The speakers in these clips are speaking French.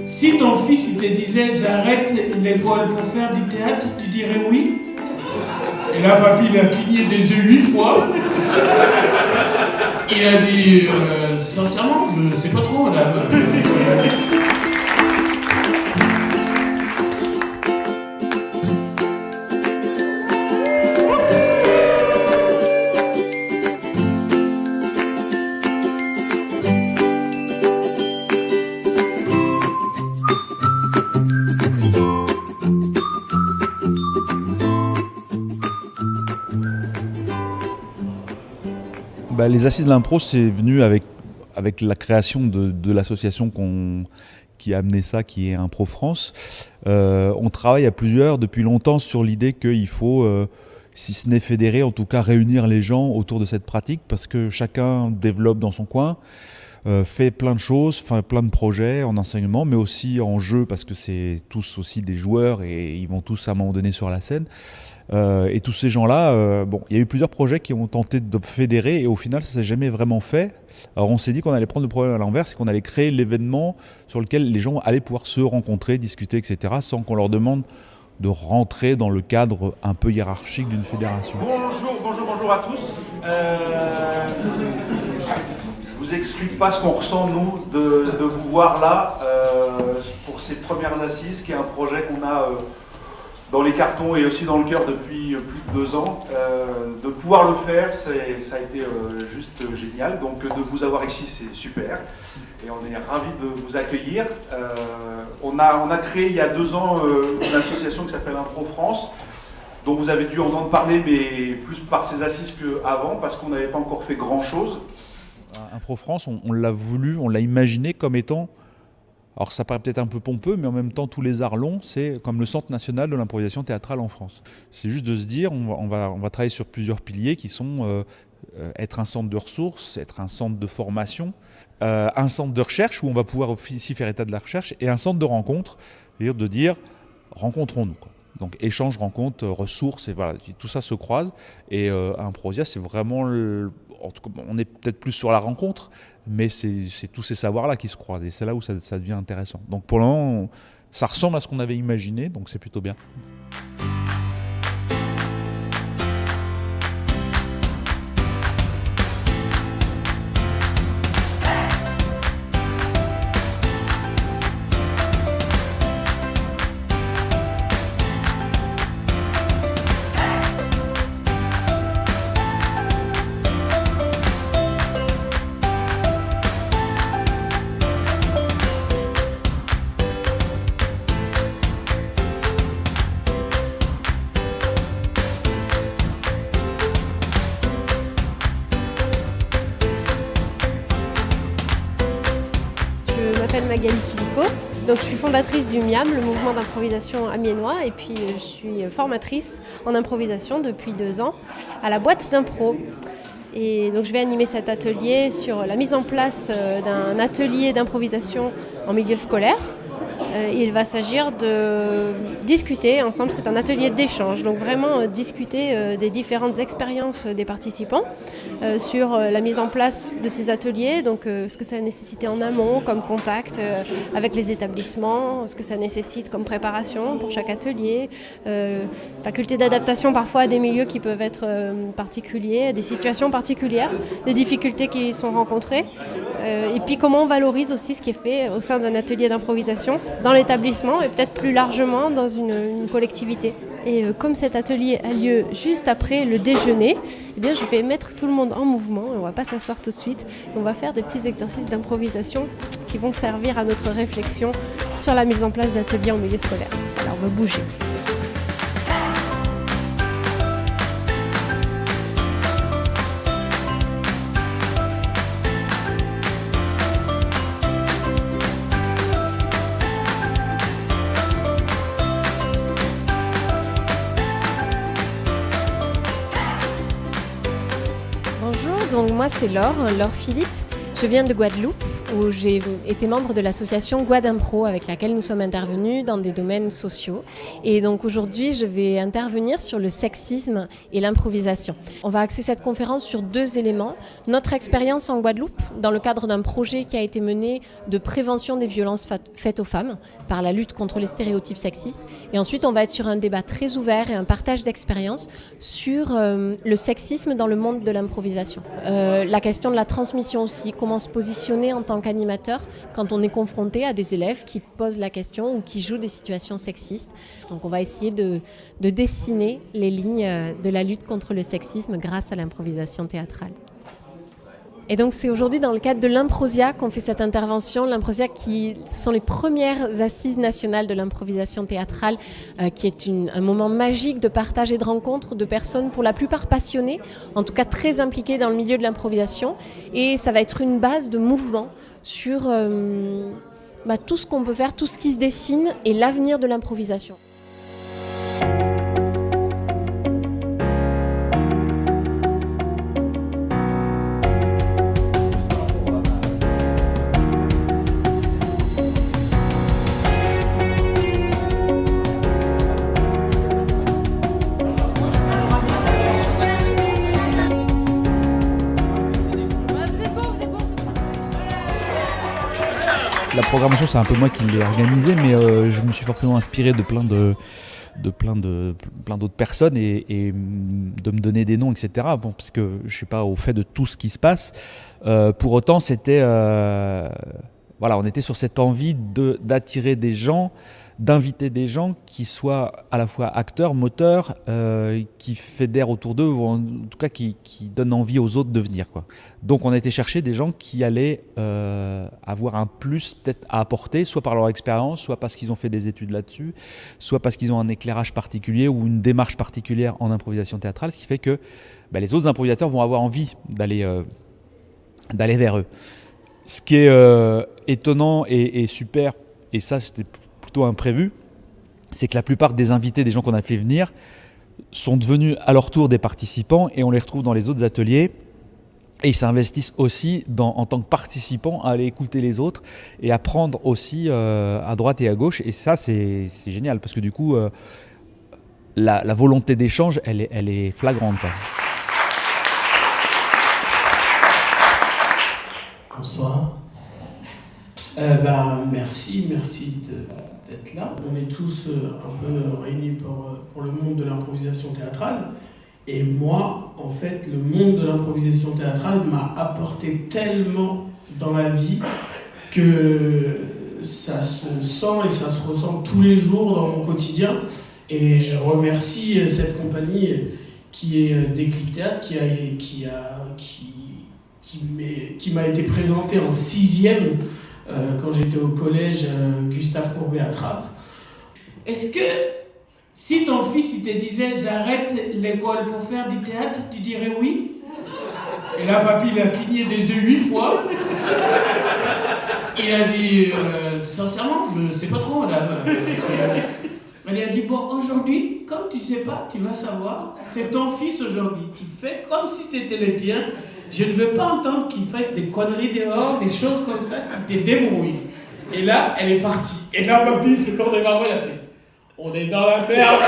Si ton fils il te disait j'arrête l'école pour faire du théâtre, tu dirais oui? Et là, papy, il a cligné des yeux 8 fois. Il a dit sincèrement, je sais pas trop là. Les Assises de l'impro, c'est venu avec la création de l'association qui a amené ça, qui est Impro France. On travaille à plusieurs depuis longtemps sur l'idée qu'il faut, si ce n'est fédérer, en tout cas réunir les gens autour de cette pratique, parce que chacun développe dans son coin, fait plein de choses, fait plein de projets en enseignement, mais aussi en jeu, parce que c'est tous aussi des joueurs et ils vont tous à un moment donné sur la scène. Et tous ces gens-là, il y a eu plusieurs projets qui ont tenté de fédérer et au final ça s'est jamais vraiment fait. Alors on s'est dit qu'on allait prendre le problème à l'envers, c'est qu'on allait créer l'événement sur lequel les gens allaient pouvoir se rencontrer, discuter, etc. sans qu'on leur demande de rentrer dans le cadre un peu hiérarchique d'une fédération. Bonjour à tous. Je vous explique pas ce qu'on ressent nous de vous voir là pour ces premières assises, qui est un projet qu'on a dans les cartons et aussi dans le cœur depuis plus de 2 ans. De pouvoir le faire, ça a été juste génial. Donc de vous avoir ici, c'est super. Et on est ravis de vous accueillir. On a créé il y a 2 ans une association qui s'appelle Impro France, dont vous avez dû entendre parler, mais plus par ces assises qu'avant, parce qu'on n'avait pas encore fait grand-chose. Impro France, on l'a voulu, on l'a imaginé comme étant... Alors ça paraît peut-être un peu pompeux, mais en même temps, tous les arts longs, c'est comme le Centre national de l'improvisation théâtrale en France. C'est juste de se dire, on va travailler sur plusieurs piliers qui sont être un centre de ressources, être un centre de formation, un centre de recherche où on va pouvoir aussi faire état de la recherche, et un centre de rencontre, c'est-à-dire de dire, rencontrons-nous, quoi. Donc échange, rencontre, ressources, et voilà, tout ça se croise. Et Improsia, c'est vraiment, en tout cas, on est peut-être plus sur la rencontre, mais c'est tous ces savoirs-là qui se croisent, et c'est là où ça devient intéressant. Donc pour le moment, ça ressemble à ce qu'on avait imaginé, donc c'est plutôt bien. Je m'appelle Magali Kidiko, donc je suis fondatrice du MIAM, le mouvement d'improvisation amiénois, et puis je suis formatrice en improvisation depuis 2 ans à la boîte d'impro. Et donc je vais animer cet atelier sur la mise en place d'un atelier d'improvisation en milieu scolaire. Il va s'agir de discuter ensemble, c'est un atelier d'échange, donc vraiment discuter des différentes expériences des participants sur la mise en place de ces ateliers, donc ce que ça nécessite en amont comme contact avec les établissements, ce que ça nécessite comme préparation pour chaque atelier, faculté d'adaptation parfois à des milieux qui peuvent être particuliers, des situations particulières, des difficultés qui sont rencontrées, et puis comment on valorise aussi ce qui est fait au sein d'un atelier d'improvisation dans l'établissement et peut-être plus largement dans une collectivité. Et comme cet atelier a lieu juste après le déjeuner, eh bien je vais mettre tout le monde en mouvement, on ne va pas s'asseoir tout de suite, on va faire des petits exercices d'improvisation qui vont servir à notre réflexion sur la mise en place d'ateliers en milieu scolaire. Alors on va bouger. Bonjour, donc moi c'est Laure Philippe. Je viens de Guadeloupe où j'ai été membre de l'association Guadimpro avec laquelle nous sommes intervenus dans des domaines sociaux. Et donc aujourd'hui je vais intervenir sur le sexisme et l'improvisation. On va axer cette conférence sur 2 éléments. Notre expérience en Guadeloupe dans le cadre d'un projet qui a été mené de prévention des violences faites aux femmes par la lutte contre les stéréotypes sexistes. Et ensuite on va être sur un débat très ouvert et un partage d'expériences sur le sexisme dans le monde de l'improvisation. La question de la transmission aussi, comment se positionner en tant qu'animateur quand on est confronté à des élèves qui posent la question ou qui jouent des situations sexistes. Donc on va essayer de dessiner les lignes de la lutte contre le sexisme grâce à l'improvisation théâtrale. Et donc c'est aujourd'hui dans le cadre de l'Improsia qu'on fait cette intervention. L'Improsia, ce sont les premières assises nationales de l'improvisation théâtrale, qui est un moment magique de partage et de rencontre de personnes pour la plupart passionnées, en tout cas très impliquées dans le milieu de l'improvisation. Et ça va être une base de mouvement sur tout ce qu'on peut faire, tout ce qui se dessine et l'avenir de l'improvisation. La programmation, c'est un peu moi qui l'ai organisée, mais je me suis forcément inspiré de plein d'autres personnes et de me donner des noms, etc. Bon, parce que je suis pas au fait de tout ce qui se passe. Pour autant, c'était on était sur cette envie d'attirer des gens, d'inviter des gens qui soient à la fois acteurs, moteurs, qui fédèrent autour d'eux, ou en tout cas qui donnent envie aux autres de venir, quoi. Donc on a été chercher des gens qui allaient avoir un plus peut-être à apporter, soit par leur expérience, soit parce qu'ils ont fait des études là-dessus, soit parce qu'ils ont un éclairage particulier ou une démarche particulière en improvisation théâtrale, ce qui fait que les autres improvisateurs vont avoir envie d'aller vers eux. Ce qui est étonnant et super, et ça c'était plutôt imprévu, c'est que la plupart des invités, des gens qu'on a fait venir, sont devenus à leur tour des participants et on les retrouve dans les autres ateliers et ils s'investissent aussi en tant que participants à aller écouter les autres et apprendre aussi à droite et à gauche, et ça c'est génial parce que du coup la volonté d'échange elle est flagrante, quoi. Bonsoir. Merci d'être là. On est tous un peu réunis pour le monde de l'improvisation théâtrale. Et moi, en fait, le monde de l'improvisation théâtrale m'a apporté tellement dans la vie que ça se sent et ça se ressent tous les jours dans mon quotidien. Et je remercie cette compagnie qui est Déclic Théâtre, qui m'a été présentée en 6e quand j'étais au collège Gustave Courbet à Trappes. Est-ce que si ton fils il te disait j'arrête l'école pour faire du théâtre, tu dirais oui? Et là papy il a cligné des yeux 8 fois. Il a dit sincèrement je sais pas trop madame. Il a dit bon aujourd'hui comme tu sais pas, tu vas savoir, c'est ton fils aujourd'hui. Tu fais comme si c'était le tien. Je ne veux pas entendre qu'il fasse des conneries dehors, des choses comme ça, tu te débrouilles. Et là, elle est partie. Et là, papy s'est tourné vers moi, il a fait « On est dans la merde !»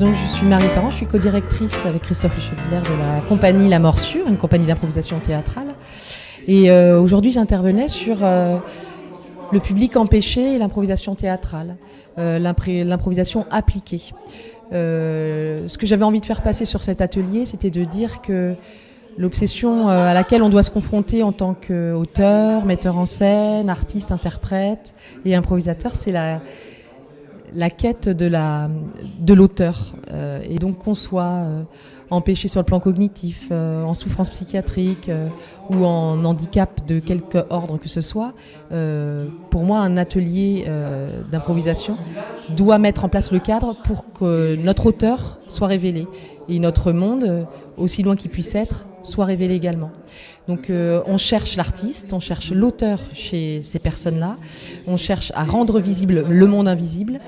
Donc, je suis Marie Parent, je suis co-directrice avec Christophe Lechevillers de la compagnie La Morsure, une compagnie d'improvisation théâtrale. Et aujourd'hui, j'intervenais sur le public empêché et l'improvisation théâtrale, l'improvisation appliquée. Ce que j'avais envie de faire passer sur cet atelier, c'était de dire que l'obsession à laquelle on doit se confronter en tant qu'auteur, metteur en scène, artiste, interprète et improvisateur, c'est la quête de l'auteur. Et donc qu'on soit empêché sur le plan cognitif, en souffrance psychiatrique ou en handicap de quelque ordre que ce soit, pour moi un atelier d'improvisation doit mettre en place le cadre pour que notre auteur soit révélé et notre monde, aussi loin qu'il puisse être, soit révélé également. Donc on cherche l'artiste, on cherche l'auteur chez ces personnes-là, on cherche à rendre visible le monde invisible.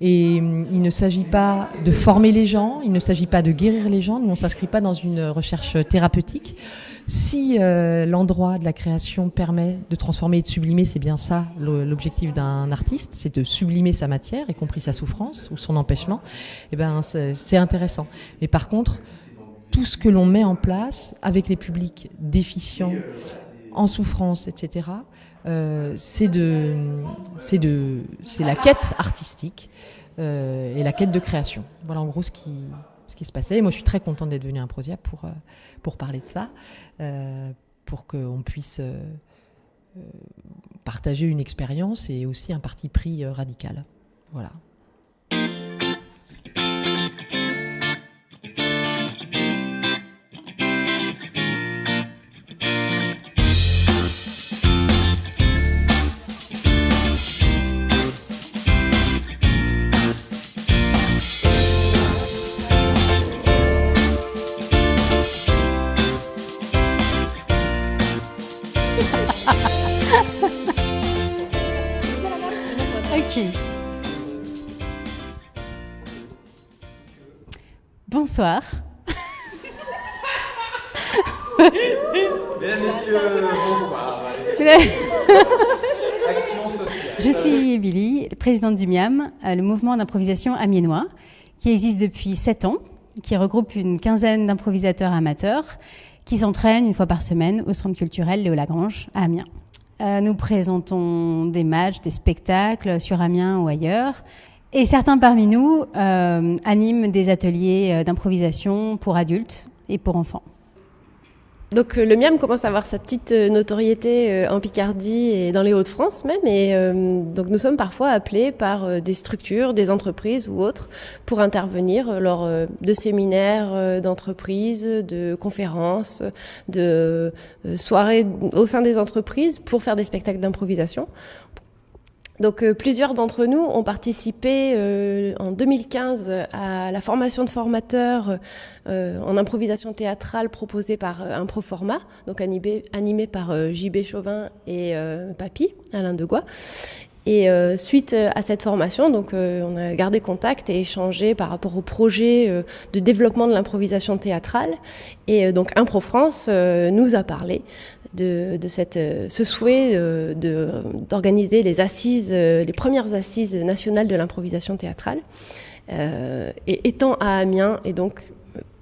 Et il ne s'agit pas de former les gens, il ne s'agit pas de guérir les gens, nous on ne s'inscrit pas dans une recherche thérapeutique. Si l'endroit de la création permet de transformer et de sublimer, c'est bien ça l'objectif d'un artiste, c'est de sublimer sa matière, y compris sa souffrance ou son empêchement, et ben c'est intéressant. Mais par contre, tout ce que l'on met en place avec les publics déficients, en souffrance, etc., c'est la quête artistique et la quête de création. Voilà en gros ce qui se passait. Et moi, je suis très contente d'être venue à Improsia pour parler de ça, pour qu'on puisse partager une expérience et aussi un parti pris radical. Voilà. Ok. Bonsoir. Mesdames, Messieurs, bonsoir. Action sociale. Je suis Billy, présidente du MIAM, le mouvement d'improvisation amiénois, qui existe depuis 7 ans, qui regroupe une quinzaine d'improvisateurs amateurs qui s'entraînent une fois par semaine au centre culturel Léo Lagrange à Amiens. Nous présentons des matchs, des spectacles sur Amiens ou ailleurs. Et certains parmi nous animent des ateliers d'improvisation pour adultes et pour enfants. Donc le MIAM commence à avoir sa petite notoriété en Picardie et dans les Hauts-de-France même. Et donc nous sommes parfois appelés par des structures, des entreprises ou autres pour intervenir lors de séminaires d'entreprises, de conférences, de soirées au sein des entreprises pour faire des spectacles d'improvisation. Donc plusieurs d'entre nous ont participé en 2015 à la formation de formateurs en improvisation théâtrale proposée par Improforma, donc animé par JB Chauvin et Papy, Alain Degois. Et suite à cette formation, donc, on a gardé contact et échangé par rapport au projet de développement de l'improvisation théâtrale. Et donc Impro-France nous a parlé de ce souhait d'organiser les premières assises nationales de l'improvisation théâtrale. Et étant à Amiens, et donc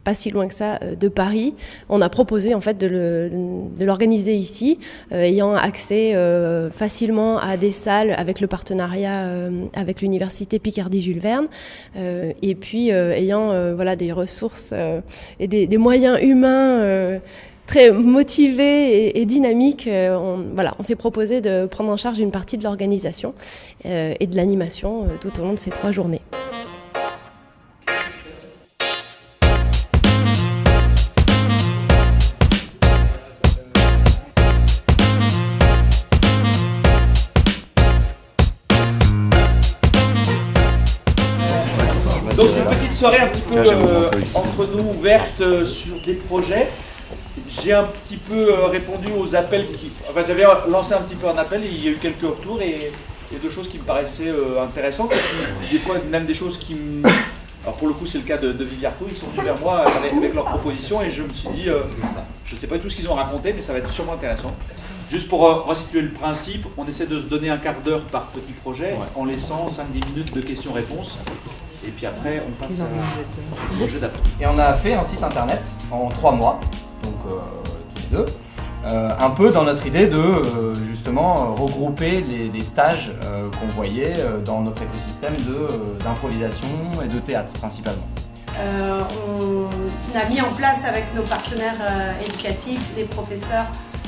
pas si loin que ça de Paris, on a proposé en fait de l'organiser ici, ayant accès facilement à des salles avec le partenariat avec l'université Picardie-Jules Verne, et puis ayant voilà, des ressources et des moyens humains très motivés et dynamiques. On s'est proposé de prendre en charge une partie de l'organisation et de l'animation tout au long de ces 3 journées. Donc c'est une petite soirée un petit peu entre nous, ouverte sur des projets. J'ai un petit peu répondu aux appels, j'avais lancé un petit peu un appel, et il y a eu quelques retours et 2 choses qui me paraissaient intéressantes. Et puis, des fois même des choses qui me... Alors pour le coup c'est le cas de Viviarco, ils sont venus vers moi avec leurs propositions et je me suis dit, je ne sais pas tout ce qu'ils ont raconté mais ça va être sûrement intéressant. Juste pour resituer le principe, on essaie de se donner un quart d'heure par petit projet en laissant 5-10 minutes de questions-réponses. Et puis après, on passe au projet d'après. Et on a fait un site internet en 3 mois, donc tous les deux, un peu dans notre idée de justement regrouper les stages qu'on voyait dans notre écosystème d'improvisation et de théâtre principalement. On a mis en place avec nos partenaires éducatifs, les professeurs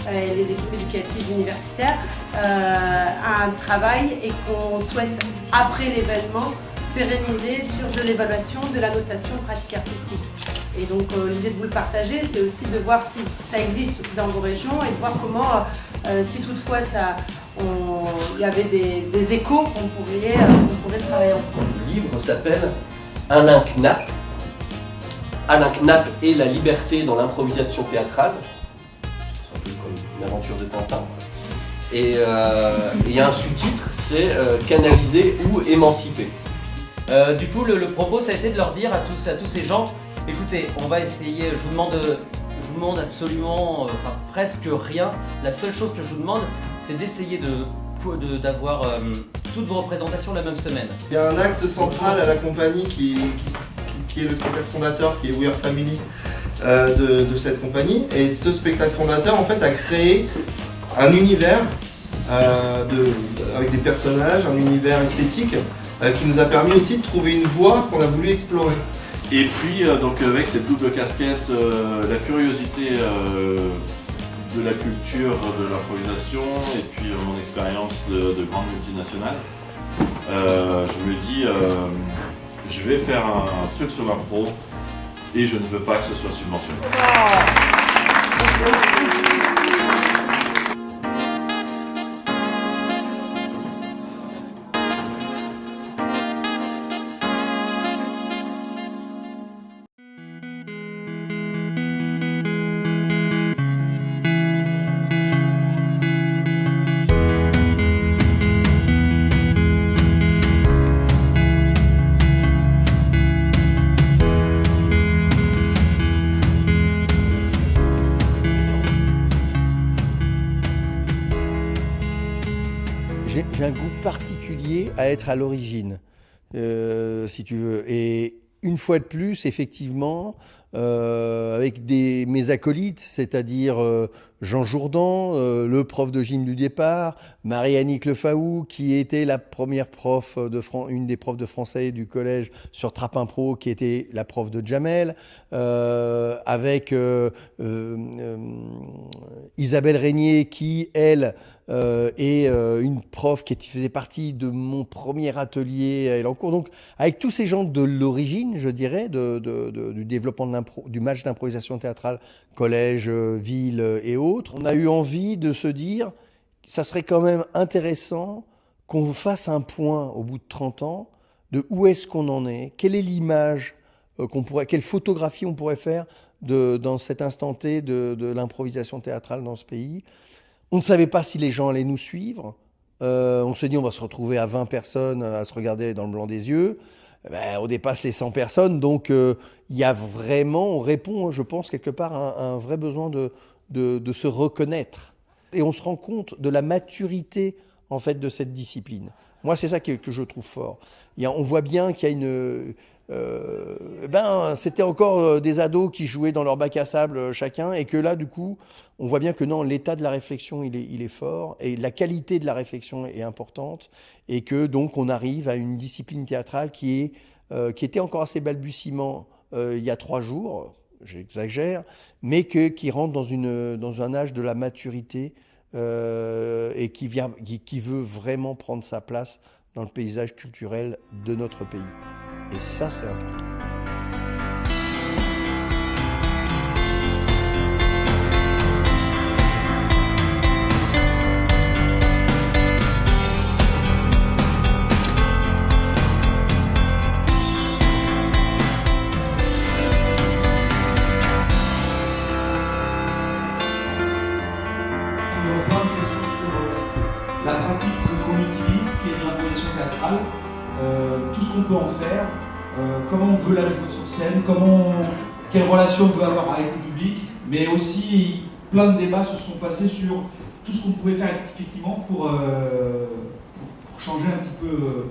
et les équipes éducatives universitaires, un travail et qu'on souhaite, après l'événement, pérenniser sur de l'évaluation de la notation pratique artistique. Et donc l'idée de vous le partager, c'est aussi de voir si ça existe dans vos régions et de voir comment, si toutefois il y avait des échos, on pourrait travailler ensemble. Le livre s'appelle Alain Knapp. Alain Knapp et la liberté dans l'improvisation théâtrale. C'est un peu comme une aventure de Tintin. Et il y a un sous-titre, c'est Canaliser ou émanciper. Du coup, le propos, ça a été de leur dire à tous ces gens, écoutez, on va essayer, je vous demande absolument, presque rien. La seule chose que je vous demande, c'est d'essayer d'avoir toutes vos représentations la même semaine. Il y a un axe central à la compagnie qui est le spectacle fondateur, qui est We Are Family de cette compagnie. Et ce spectacle fondateur, en fait, a créé un univers avec des personnages, un univers esthétique, qui nous a permis aussi de trouver une voie qu'on a voulu explorer. Et puis donc avec cette double casquette, la curiosité de la culture de l'improvisation et puis mon expérience de grande multinationale, je me dis je vais faire un truc sur l'impro et je ne veux pas que ce soit subventionné. J'ai un goût particulier à être à l'origine, si tu veux. Et une fois de plus, effectivement, avec mes acolytes, c'est-à-dire Jean Jourdan, le prof de gym du départ, Marie-Annick Lefaou, qui était la première prof une des profs de français du collège sur Trappe Impro, qui était la prof de Jamel, avec Isabelle Régnier, qui, elle, et une prof qui faisait partie de mon premier atelier à Elancourt. Donc, avec tous ces gens de l'origine, je dirais, du développement du match d'improvisation théâtrale, collège, ville et autres, on a eu envie de se dire, ça serait quand même intéressant qu'on fasse un point au bout de 30 ans de où est-ce qu'on en est, quelle est l'image quelle photographie on pourrait faire dans cet instant T de l'improvisation théâtrale dans ce pays. On ne savait pas si les gens allaient nous suivre. On s'est dit on va se retrouver à 20 personnes à se regarder dans le blanc des yeux. Ben, on dépasse les 100 personnes, donc il y a vraiment, on répond, je pense, quelque part à un vrai besoin de se reconnaître. Et on se rend compte de la maturité, en fait, de cette discipline. Moi, c'est ça que je trouve fort. On voit bien qu'il y a une... c'était encore des ados qui jouaient dans leur bac à sable chacun, et que là, du coup, on voit bien que non, l'état de la réflexion, il est fort, et la qualité de la réflexion est importante, et que donc on arrive à une discipline théâtrale qui était encore assez balbutiement il y a 3 jours, j'exagère, mais qui rentre dans un âge de la maturité et qui veut vraiment prendre sa place dans le paysage culturel de notre pays. Et ça, c'est important. La pratique qu'on utilise, qui est l'improvisation théâtrale, tout ce qu'on peut en faire, comment on veut la jouer sur scène, quelle relation on veut avoir avec le public, mais aussi plein de débats se sont passés sur tout ce qu'on pouvait faire effectivement pour changer un petit peu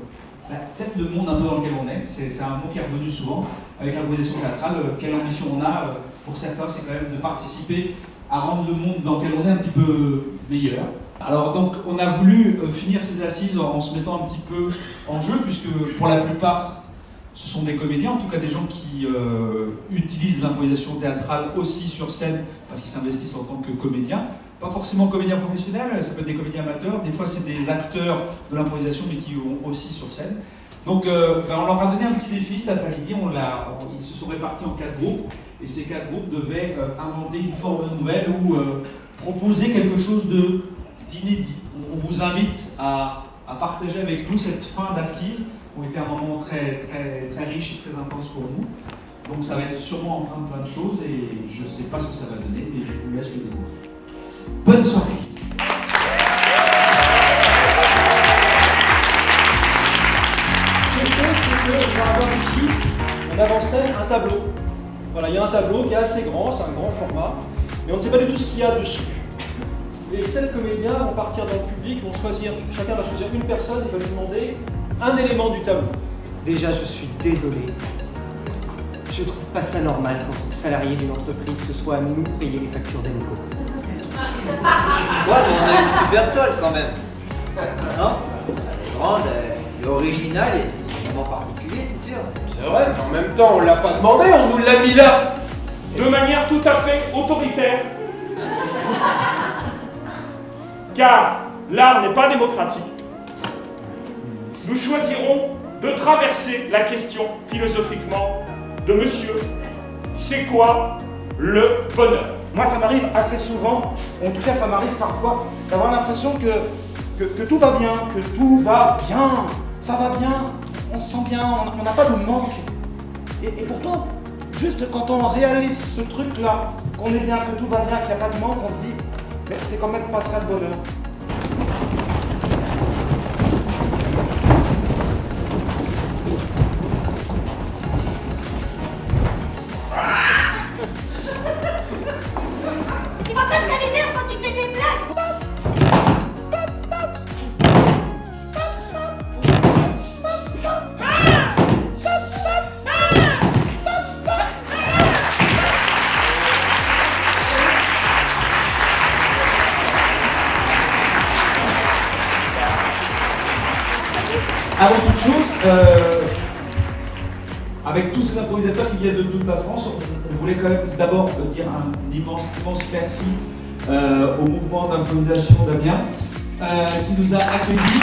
peut-être le monde un peu dans lequel on est. C'est un mot qui est revenu souvent avec l'improvisation théâtrale. Quelle ambition on a pour certains, c'est quand même de participer à rendre le monde dans lequel on est un petit peu meilleur. Alors donc on a voulu finir ces assises en se mettant un petit peu en jeu, puisque pour la plupart ce sont des comédiens, en tout cas des gens qui utilisent l'improvisation théâtrale aussi sur scène parce qu'ils s'investissent en tant que comédiens. Pas forcément comédiens professionnels, ça peut être des comédiens amateurs, des fois c'est des acteurs de l'improvisation mais qui vont aussi sur scène. Donc on leur a donné un petit défi cet après-midi, ils se sont répartis en 4 groupes, et ces 4 groupes devaient inventer une forme nouvelle ou proposer quelque chose d'inédit. On vous invite à partager avec nous cette fin d'assises, qui ont été un moment très, très, très riche et très intense pour nous. Donc ça va être sûrement empreint de plein de choses, et je ne sais pas ce que ça va donner, mais je vous laisse le découvrir. Bonne soirée. On va avoir ici, on avançait un tableau. Voilà, il y a un tableau qui est assez grand, c'est un grand format, mais on ne sait pas du tout ce qu'il y a dessus. Les 7 comédiens vont partir dans le public, chacun va choisir une personne et va lui demander un élément du tableau. Déjà, je suis désolé. Je trouve pas ça normal qu'en tant que salarié d'une entreprise, ce soit à nous de payer les factures d'Enco. Ouais, mais on a une super toile quand même. Non? Elle est grande, elle est originale et vraiment particulier, c'est sûr. C'est vrai, mais en même temps, on l'a pas demandé, on nous l'a mis là. De manière tout à fait autoritaire. Car l'art n'est pas démocratique. Nous choisirons de traverser la question philosophiquement de monsieur, c'est quoi le bonheur? Moi, ça m'arrive assez souvent, en tout cas ça m'arrive parfois, d'avoir l'impression que tout va bien, que tout va bien, ça va bien, on se sent bien, on n'a pas de manque. Et pourtant, juste quand on réalise ce truc-là, qu'on est bien, que tout va bien, qu'il n'y a pas de manque, on se dit, mais c'est quand même pas ça le bonheur. Tu vas pas te calmer quand tu fais des blagues. Avant toute chose, avec tous ces improvisateurs qui viennent de toute la France, on voulait quand même d'abord dire un immense merci au mouvement d'improvisation d'Amiens qui nous a accueillis.